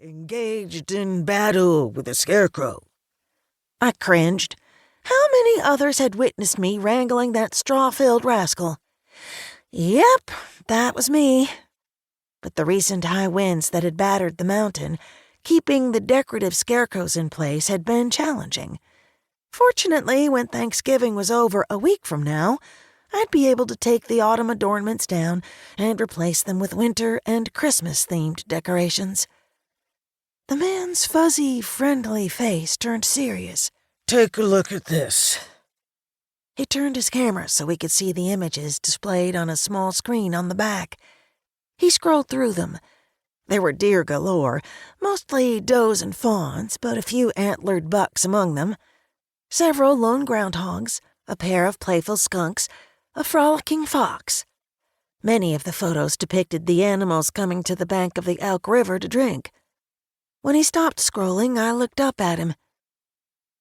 engaged in battle with a scarecrow." I cringed. How many others had witnessed me wrangling that straw-filled rascal? Yep, that was me. But the recent high winds that had battered the mountain, keeping the decorative scarecrows in place, had been challenging. Fortunately, when Thanksgiving was over a week from now, I'd be able to take the autumn adornments down and replace them with winter and Christmas-themed decorations. The man's fuzzy, friendly face turned serious. "Take a look at this." He turned his camera so we could see the images displayed on a small screen on the back. He scrolled through them. There were deer galore, mostly does and fawns, but a few antlered bucks among them. Several lone groundhogs, a pair of playful skunks, a frolicking fox. Many of the photos depicted the animals coming to the bank of the Elk River to drink. When he stopped scrolling, I looked up at him.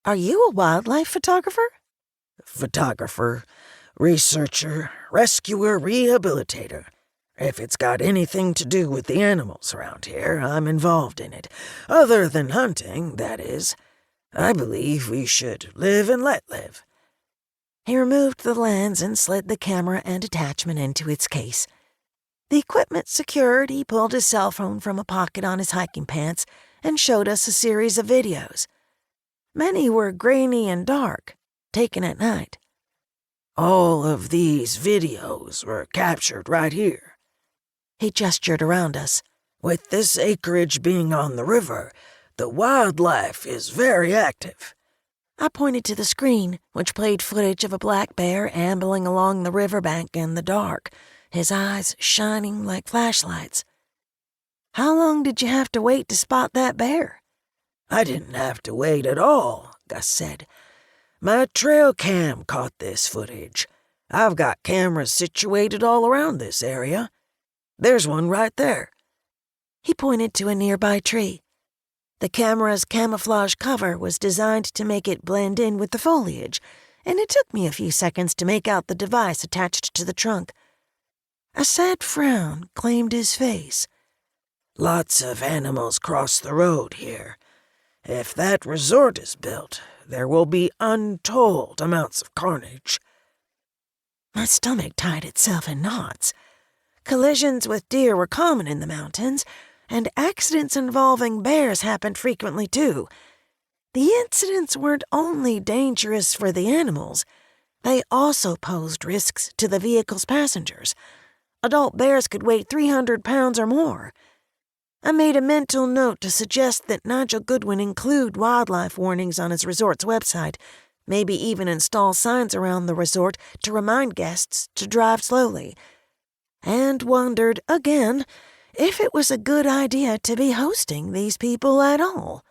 "Are you a wildlife photographer?" "Photographer, researcher, rescuer, rehabilitator. If it's got anything to do with the animals around here, I'm involved in it. Other than hunting, that is. I believe we should live and let live." He removed the lens and slid the camera and attachment into its case. The equipment secured, he pulled his cell phone from a pocket on his hiking pants and showed us a series of videos. Many were grainy and dark, taken at night. "All of these videos were captured right here." He gestured around us. "With this acreage being on the river, the wildlife is very active." I pointed to the screen, which played footage of a black bear ambling along the riverbank in the dark, his eyes shining like flashlights. "How long did you have to wait to spot that bear?" "I didn't have to wait at all," Gus said. "My trail cam caught this footage. I've got cameras situated all around this area. There's one right there." He pointed to a nearby tree. The camera's camouflage cover was designed to make it blend in with the foliage, and it took me a few seconds to make out the device attached to the trunk. A sad frown claimed his face. "Lots of animals cross the road here. If that resort is built, there will be untold amounts of carnage." My stomach tied itself in knots. Collisions with deer were common in the mountains, and accidents involving bears happened frequently too. The incidents weren't only dangerous for the animals, they also posed risks to the vehicle's passengers. Adult bears could weigh 300 pounds or more. I made a mental note to suggest that Nigel Goodwin include wildlife warnings on his resort's website, maybe even install signs around the resort to remind guests to drive slowly, and wondered again if it was a good idea to be hosting these people at all.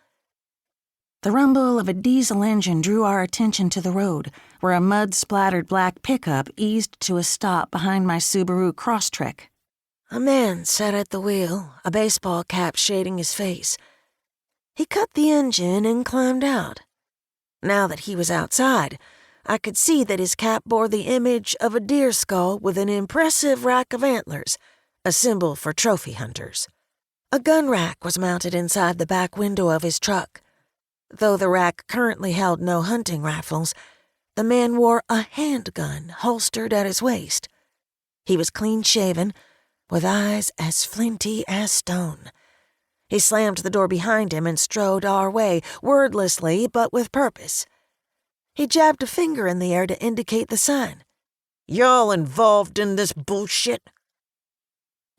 The rumble of a diesel engine drew our attention to the road, where a mud-splattered black pickup eased to a stop behind my Subaru Crosstrek. A man sat at the wheel, a baseball cap shading his face. He cut the engine and climbed out. Now that he was outside, I could see that his cap bore the image of a deer skull with an impressive rack of antlers, a symbol for trophy hunters. A gun rack was mounted inside the back window of his truck. Though the rack currently held no hunting rifles, the man wore a handgun holstered at his waist. He was clean-shaven, with eyes as flinty as stone. He slammed the door behind him and strode our way, wordlessly but with purpose. He jabbed a finger in the air to indicate the sign. "Y'all involved in this bullshit?"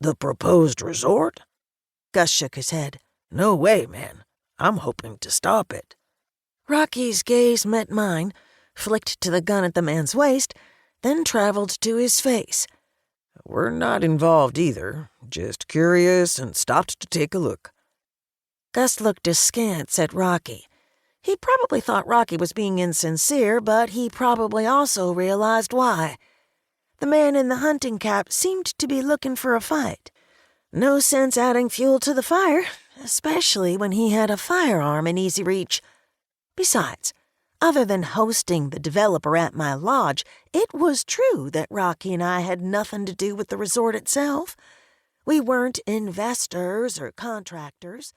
"The proposed resort?" Gus shook his head. "No way, man. I'm hoping to stop it." Rocky's gaze met mine, flicked to the gun at the man's waist, then traveled to his face. "We're not involved either. Just curious and stopped to take a look." Gus looked askance at Rocky. He probably thought Rocky was being insincere, but he probably also realized why. The man in the hunting cap seemed to be looking for a fight. No sense adding fuel to the fire, especially when he had a firearm in easy reach. Besides, other than hosting the developer at my lodge, it was true that Rocky and I had nothing to do with the resort itself. We weren't investors or contractors.